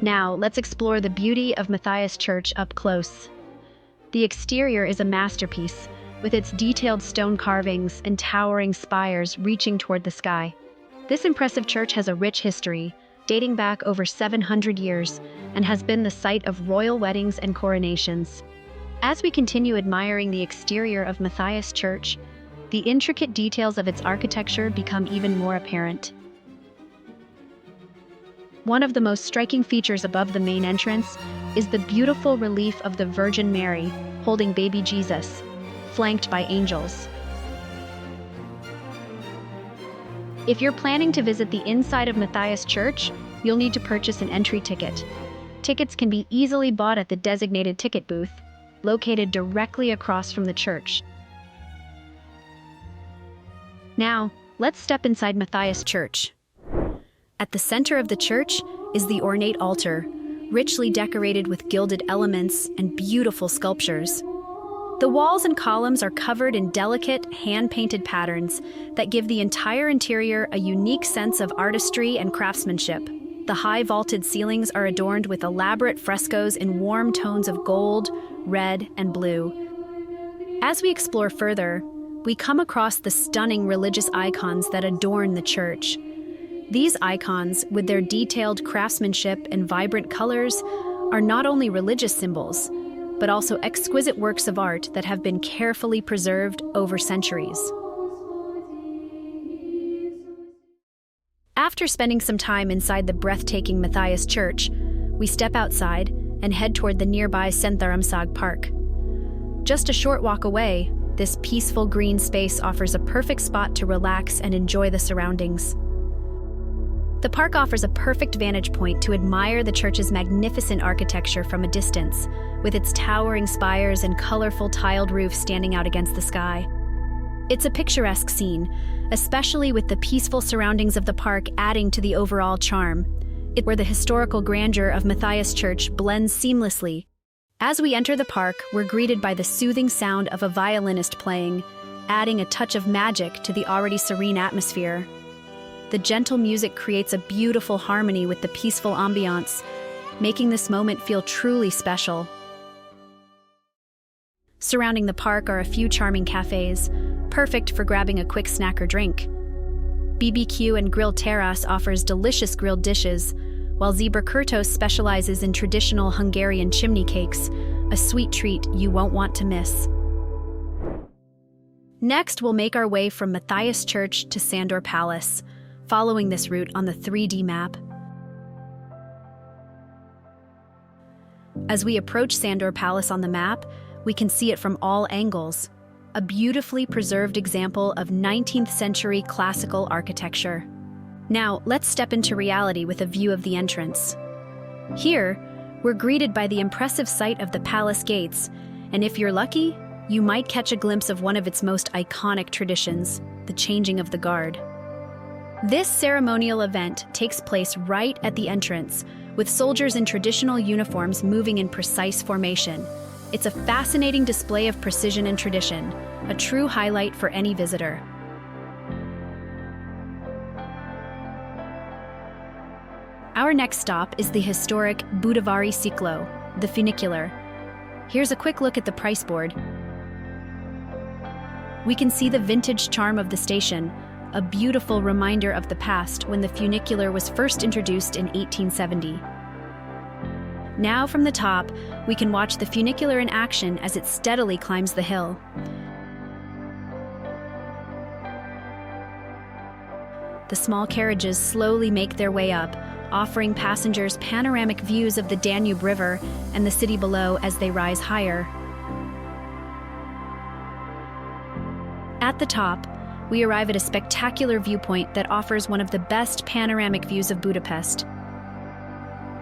Now, let's explore the beauty of Matthias Church up close. The exterior is a masterpiece, with its detailed stone carvings and towering spires reaching toward the sky. This impressive church has a rich history, dating back over 700 years, and has been the site of royal weddings and coronations. As we continue admiring the exterior of Matthias Church, the intricate details of its architecture become even more apparent. One of the most striking features above the main entrance is the beautiful relief of the Virgin Mary holding baby Jesus, flanked by angels. If you're planning to visit the inside of Matthias Church, you'll need to purchase an entry ticket. Tickets can be easily bought at the designated ticket booth, located directly across from the church. Now, let's step inside Matthias Church. At the center of the church is the ornate altar, richly decorated with gilded elements and beautiful sculptures. The walls and columns are covered in delicate, hand-painted patterns that give the entire interior a unique sense of artistry and craftsmanship. The high vaulted ceilings are adorned with elaborate frescoes in warm tones of gold, red, and blue. As we explore further, we come across the stunning religious icons that adorn the church. These icons, with their detailed craftsmanship and vibrant colors, are not only religious symbols, but also exquisite works of art that have been carefully preserved over centuries. After spending some time inside the breathtaking Matthias Church, we step outside and head toward the nearby Szentáromszék Park. Just a short walk away, this peaceful green space offers a perfect spot to relax and enjoy the surroundings. The park offers a perfect vantage point to admire the church's magnificent architecture from a distance, with its towering spires and colorful tiled roofs standing out against the sky. It's a picturesque scene, especially with the peaceful surroundings of the park adding to the overall charm. It's where the historical grandeur of Matthias Church blends seamlessly. As we enter the park, we're greeted by the soothing sound of a violinist playing, adding a touch of magic to the already serene atmosphere. The gentle music creates a beautiful harmony with the peaceful ambiance, making this moment feel truly special. Surrounding the park are a few charming cafes, perfect for grabbing a quick snack or drink. BBQ and Grill Terrace offers delicious grilled dishes, while Zebra Kurtos specializes in traditional Hungarian chimney cakes, a sweet treat you won't want to miss. Next, we'll make our way from Matthias Church to Sandor Palace, following this route on the 3D map. As we approach Sandor Palace on the map, we can see it from all angles, a beautifully preserved example of 19th century classical architecture. Now, let's step into reality with a view of the entrance. Here, we're greeted by the impressive sight of the palace gates, and if you're lucky, you might catch a glimpse of one of its most iconic traditions, the changing of the guard. This ceremonial event takes place right at the entrance, with soldiers in traditional uniforms moving in precise formation. It's a fascinating display of precision and tradition, a true highlight for any visitor. Our next stop is the historic Budavari Ciklo, the funicular. Here's a quick look at the price board. We can see the vintage charm of the station, a beautiful reminder of the past when the funicular was first introduced in 1870. Now from the top, we can watch the funicular in action as it steadily climbs the hill. The small carriages slowly make their way up, offering passengers panoramic views of the Danube River and the city below as they rise higher. At the top, we arrive at a spectacular viewpoint that offers one of the best panoramic views of Budapest.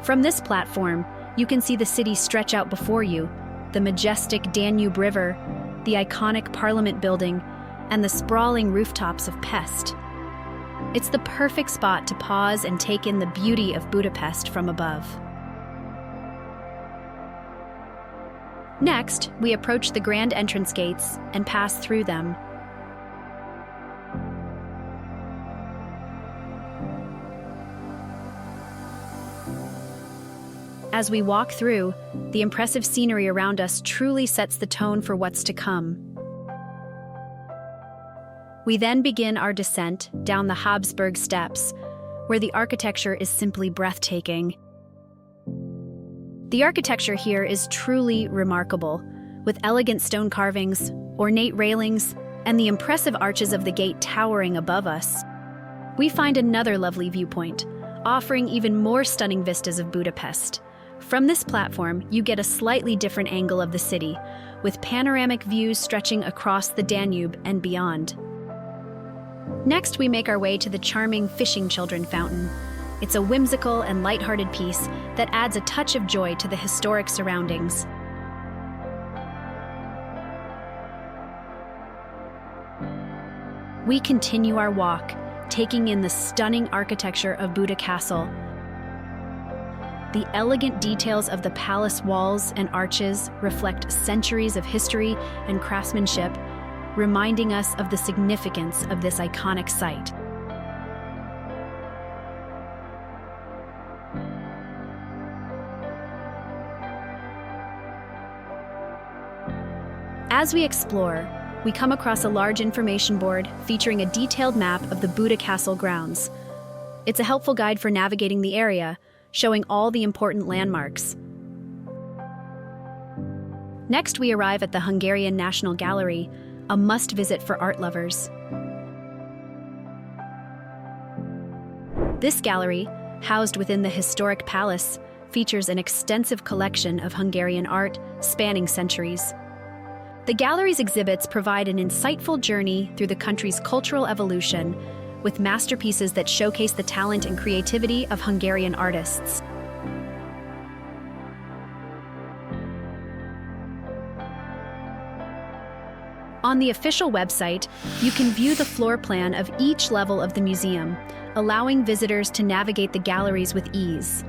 From this platform, you can see the city stretch out before you, the majestic Danube River, the iconic Parliament building, and the sprawling rooftops of Pest. It's the perfect spot to pause and take in the beauty of Budapest from above. Next, we approach the grand entrance gates and pass through them. As we walk through, the impressive scenery around us truly sets the tone for what's to come. We then begin our descent down the Habsburg Steps, where the architecture is simply breathtaking. The architecture here is truly remarkable, with elegant stone carvings, ornate railings, and the impressive arches of the gate towering above us. We find another lovely viewpoint, offering even more stunning vistas of Budapest. From this platform, you get a slightly different angle of the city, with panoramic views stretching across the Danube and beyond. Next, we make our way to the charming Fishing Children Fountain. It's a whimsical and lighthearted piece that adds a touch of joy to the historic surroundings. We continue our walk, taking in the stunning architecture of Buda Castle. The elegant details of the palace walls and arches reflect centuries of history and craftsmanship, reminding us of the significance of this iconic site. As we explore, we come across a large information board featuring a detailed map of the Buda Castle grounds. It's a helpful guide for navigating the area, showing all the important landmarks. Next, we arrive at the Hungarian National Gallery, a must-visit for art lovers. This gallery, housed within the historic palace, features an extensive collection of Hungarian art spanning centuries. The gallery's exhibits provide an insightful journey through the country's cultural evolution, with masterpieces that showcase the talent and creativity of Hungarian artists. On the official website, you can view the floor plan of each level of the museum, allowing visitors to navigate the galleries with ease.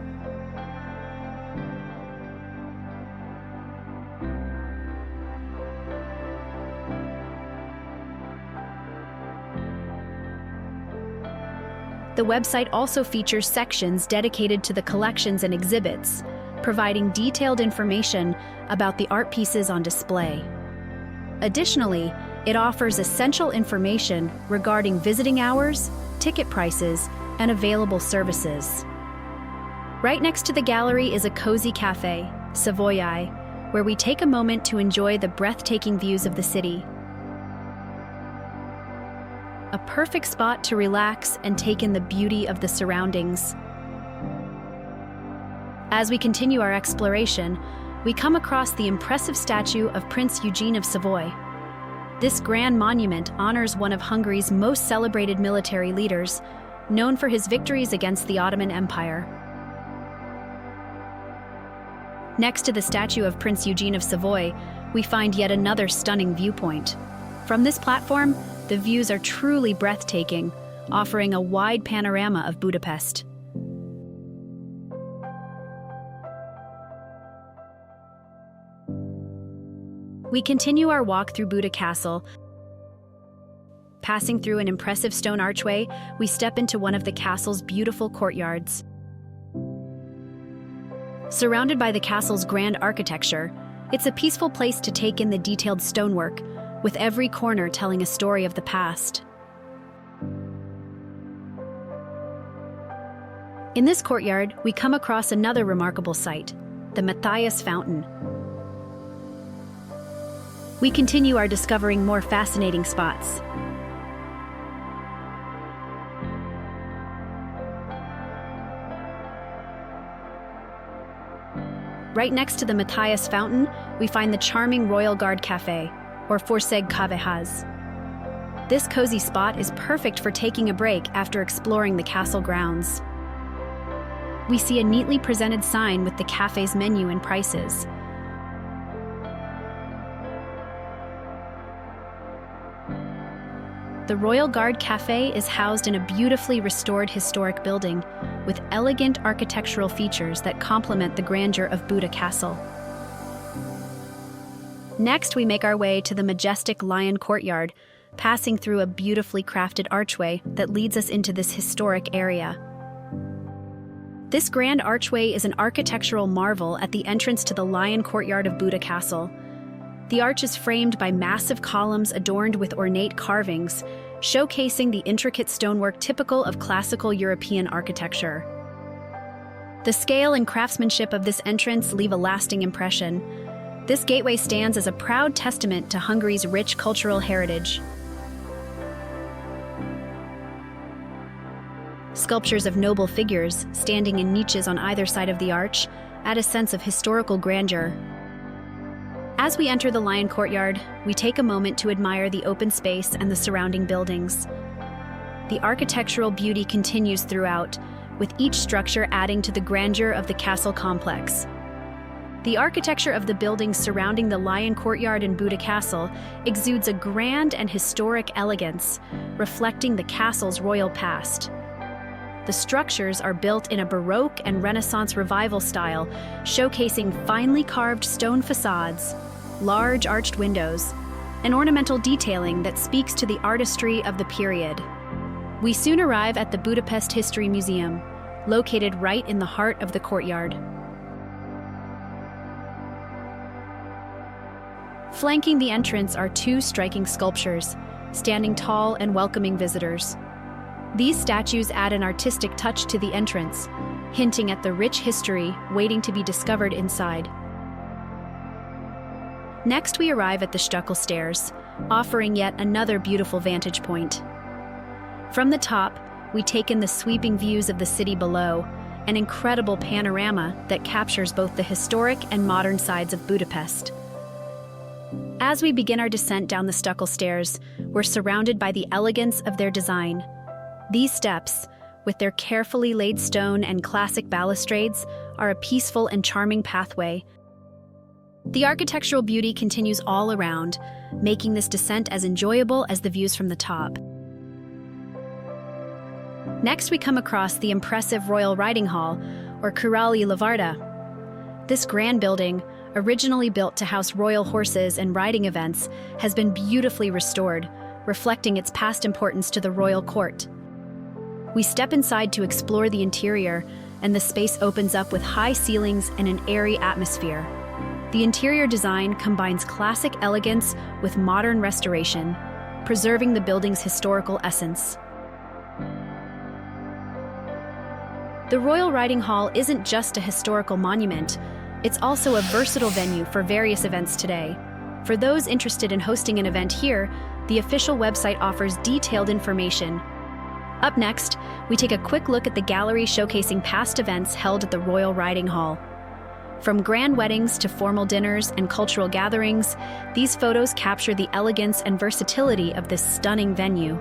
The website also features sections dedicated to the collections and exhibits, providing detailed information about the art pieces on display. Additionally, it offers essential information regarding visiting hours, ticket prices, and available services. Right next to the gallery is a cozy cafe, Savoy, where we take a moment to enjoy the breathtaking views of the city. A perfect spot to relax and take in the beauty of the surroundings. As we continue our exploration, we come across the impressive statue of Prince Eugene of Savoy. This grand monument honors one of Hungary's most celebrated military leaders, known for his victories against the Ottoman Empire. Next to the statue of Prince Eugene of Savoy, we find yet another stunning viewpoint. From this platform, the views are truly breathtaking, offering a wide panorama of Budapest. We continue our walk through Buda Castle. Passing through an impressive stone archway, we step into one of the castle's beautiful courtyards. Surrounded by the castle's grand architecture, it's a peaceful place to take in the detailed stonework, with every corner telling a story of the past. In this courtyard, we come across another remarkable sight, the Matthias Fountain. We continue our discovering more fascinating spots. Right next to the Matthias Fountain, we find the charming Royal Guard Cafe, or Forseg Kavehaz. This cozy spot is perfect for taking a break after exploring the castle grounds. We see a neatly presented sign with the cafe's menu and prices. The Royal Guard Cafe is housed in a beautifully restored historic building with elegant architectural features that complement the grandeur of Buda Castle. Next, we make our way to the majestic Lion Courtyard, passing through a beautifully crafted archway that leads us into this historic area. This grand archway is an architectural marvel at the entrance to the Lion Courtyard of Buda Castle. The arch is framed by massive columns adorned with ornate carvings, showcasing the intricate stonework typical of classical European architecture. The scale and craftsmanship of this entrance leave a lasting impression. This gateway stands as a proud testament to Hungary's rich cultural heritage. Sculptures of noble figures, standing in niches on either side of the arch, add a sense of historical grandeur. As we enter the Lion Courtyard, we take a moment to admire the open space and the surrounding buildings. The architectural beauty continues throughout, with each structure adding to the grandeur of the castle complex. The architecture of the buildings surrounding the Lion Courtyard in Buda Castle exudes a grand and historic elegance, reflecting the castle's royal past. The structures are built in a Baroque and Renaissance revival style, showcasing finely carved stone facades, large arched windows, and ornamental detailing that speaks to the artistry of the period. We soon arrive at the Budapest History Museum, located right in the heart of the courtyard. Flanking the entrance are two striking sculptures, standing tall and welcoming visitors. These statues add an artistic touch to the entrance, hinting at the rich history waiting to be discovered inside. Next, we arrive at the Stuckel Stairs, offering yet another beautiful vantage point. From the top, we take in the sweeping views of the city below, an incredible panorama that captures both the historic and modern sides of Budapest. As we begin our descent down the Stuckel Stairs, we're surrounded by the elegance of their design. These steps, with their carefully laid stone and classic balustrades, are a peaceful and charming pathway. The architectural beauty continues all around, making this descent as enjoyable as the views from the top. Next, we come across the impressive Royal Riding Hall, or Kiraly Lavarda. This grand building, originally built to house royal horses and riding events, has been beautifully restored, reflecting its past importance to the royal court. We step inside to explore the interior, and the space opens up with high ceilings and an airy atmosphere. The interior design combines classic elegance with modern restoration, preserving the building's historical essence. The Royal Riding Hall isn't just a historical monument, it's also a versatile venue for various events today. For those interested in hosting an event here, the official website offers detailed information. Up next, we take a quick look at the gallery showcasing past events held at the Royal Riding Hall. From grand weddings to formal dinners and cultural gatherings, these photos capture the elegance and versatility of this stunning venue.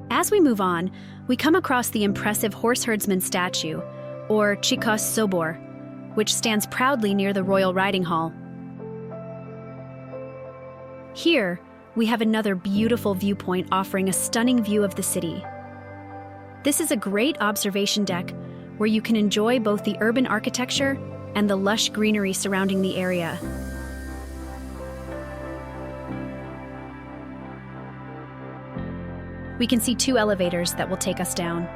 As we move on, we come across the impressive horse herdsman statue, or Chicos Sobor, which stands proudly near the Royal Riding Hall. Here, we have another beautiful viewpoint offering a stunning view of the city. This is a great observation deck where you can enjoy both the urban architecture and the lush greenery surrounding the area. We can see 2 elevators that will take us down.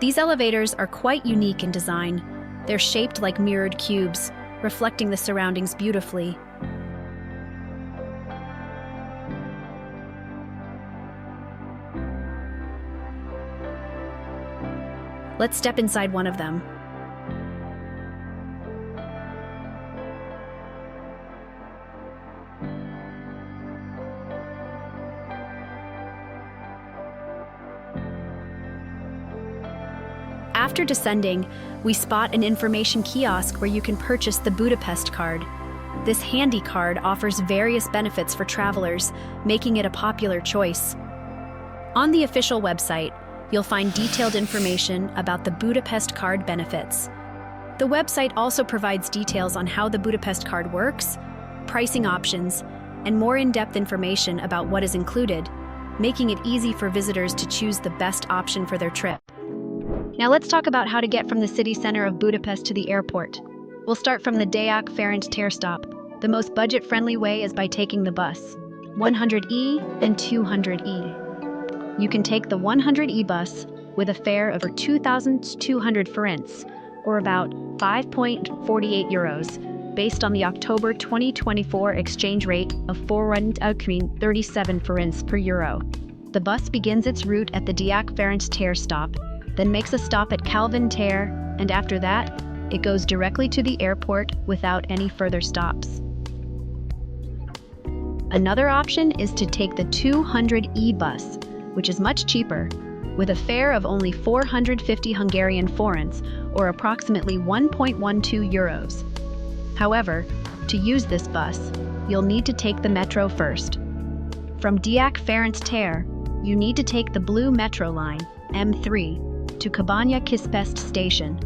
These elevators are quite unique in design. They're shaped like mirrored cubes, reflecting the surroundings beautifully. Let's step inside one of them. After descending, we spot an information kiosk where you can purchase the Budapest card. This handy card offers various benefits for travelers, making it a popular choice. On the official website, you'll find detailed information about the Budapest card benefits. The website also provides details on how the Budapest card works, pricing options, and more in-depth information about what is included, making it easy for visitors to choose the best option for their trip. Now let's talk about how to get from the city center of Budapest to the airport. We'll start from the Deák Ferenc Tér stop. The most budget-friendly way is by taking the bus, 100E and 200E. You can take the 100E bus with a fare of 2,200 forints, or about 5.48 euros, based on the October 2024 exchange rate of 437 forints per euro. The bus begins its route at the Deák Ferenc Tér stop, then makes a stop at Calvin Tér, and after that, it goes directly to the airport without any further stops. Another option is to take the 200E bus, which is much cheaper, with a fare of only 450 Hungarian forints, or approximately 1.12 euros. However, to use this bus, you'll need to take the metro first. From Deák Ferenc Tér, you need to take the blue metro line, M3, to Kőbánya Kispest station.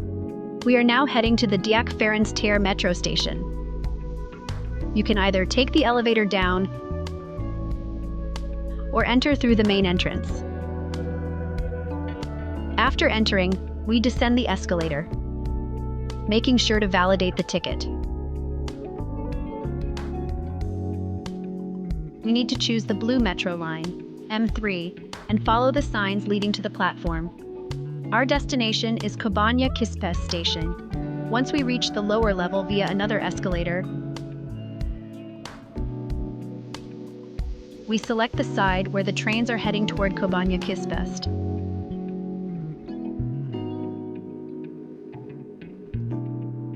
We are now heading to the Deák Ferenc Tér metro station. You can either take the elevator down or enter through the main entrance. After entering, we descend the escalator, making sure to validate the ticket. We need to choose the blue metro line, M3, and follow the signs leading to the platform. Our destination is Kőbánya Kispest station. Once we reach the lower level via another escalator, we select the side where the trains are heading toward Kőbánya Kispest.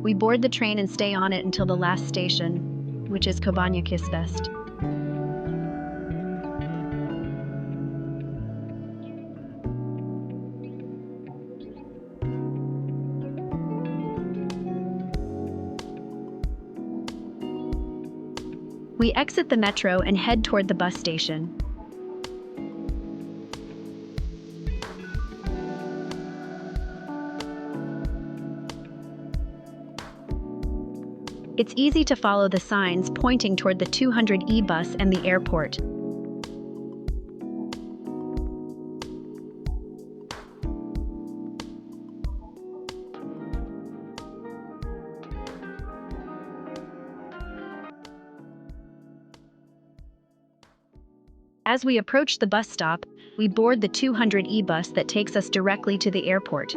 We board the train and stay on it until the last station, which is Kőbánya Kispest. We exit the metro and head toward the bus station. It's easy to follow the signs pointing toward the 200E bus and the airport. As we approach the bus stop, we board the 200E bus that takes us directly to the airport.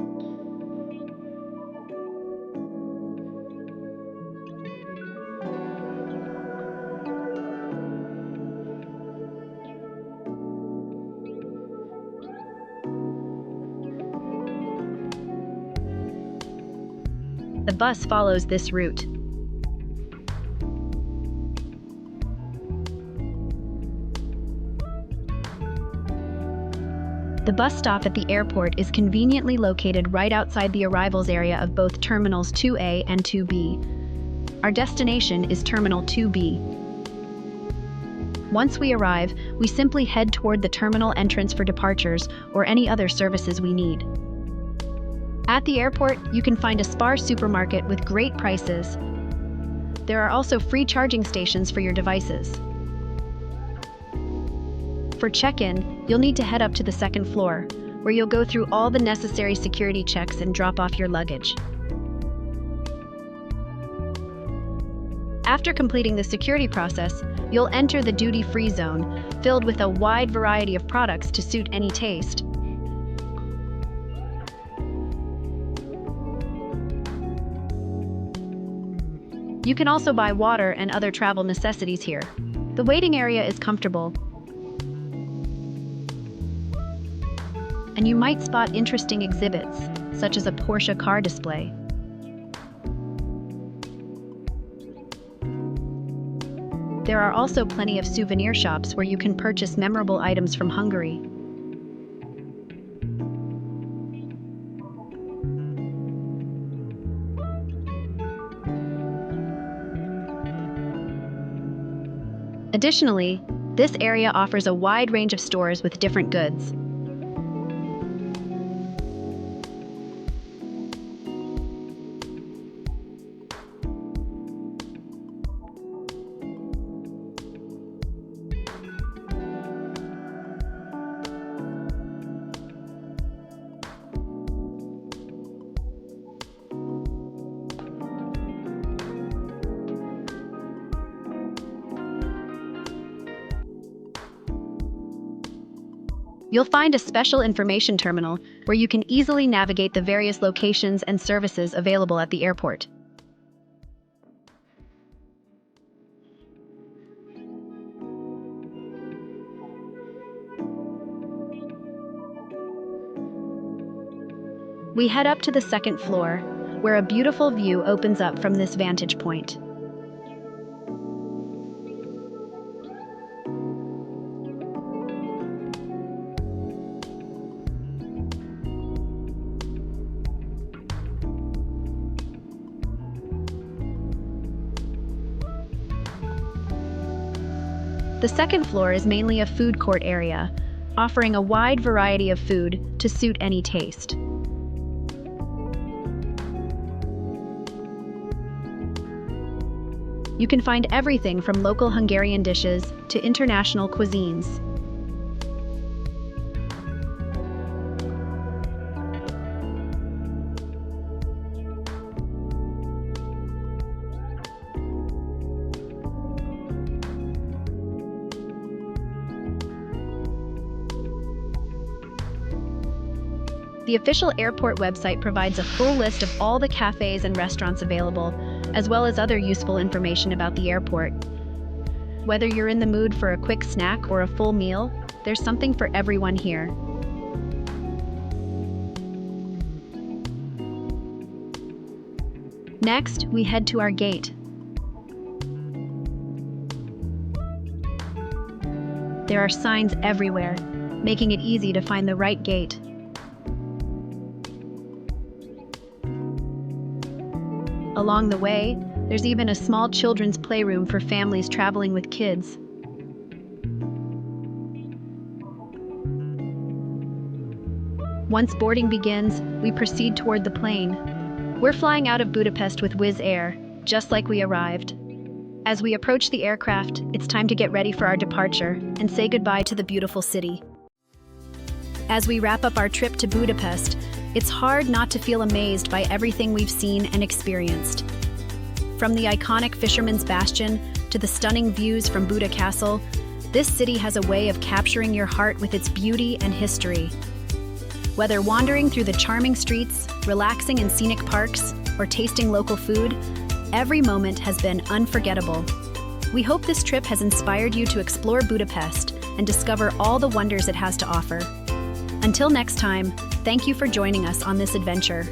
The bus follows this route. The bus stop at the airport is conveniently located right outside the arrivals area of both Terminals 2A and 2B. Our destination is Terminal 2B. Once we arrive, we simply head toward the terminal entrance for departures or any other services we need. At the airport, you can find a Spar supermarket with great prices. There are also free charging stations for your devices. For check-in, you'll need to head up to the second floor, where you'll go through all the necessary security checks and drop off your luggage. After completing the security process, you'll enter the duty-free zone, filled with a wide variety of products to suit any taste. You can also buy water and other travel necessities here. The waiting area is comfortable, and you might spot interesting exhibits, such as a Porsche car display. There are also plenty of souvenir shops where you can purchase memorable items from Hungary. Additionally, this area offers a wide range of stores with different goods. You'll find a special information terminal where you can easily navigate the various locations and services available at the airport. We head up to the second floor, where a beautiful view opens up from this vantage point. The second floor is mainly a food court area, offering a wide variety of food to suit any taste. You can find everything from local Hungarian dishes to international cuisines. The official airport website provides a full list of all the cafes and restaurants available, as well as other useful information about the airport. Whether you're in the mood for a quick snack or a full meal, there's something for everyone here. Next, we head to our gate. There are signs everywhere, making it easy to find the right gate. Along the way, there's even a small children's playroom for families traveling with kids. Once boarding begins, we proceed toward the plane. We're flying out of Budapest with Wizz Air, just like we arrived. As we approach the aircraft, it's time to get ready for our departure and say goodbye to the beautiful city. As we wrap up our trip to Budapest, it's hard not to feel amazed by everything we've seen and experienced. From the iconic Fisherman's Bastion to the stunning views from Buda Castle, this city has a way of capturing your heart with its beauty and history. Whether wandering through the charming streets, relaxing in scenic parks, or tasting local food, every moment has been unforgettable. We hope this trip has inspired you to explore Budapest and discover all the wonders it has to offer. Until next time, thank you for joining us on this adventure.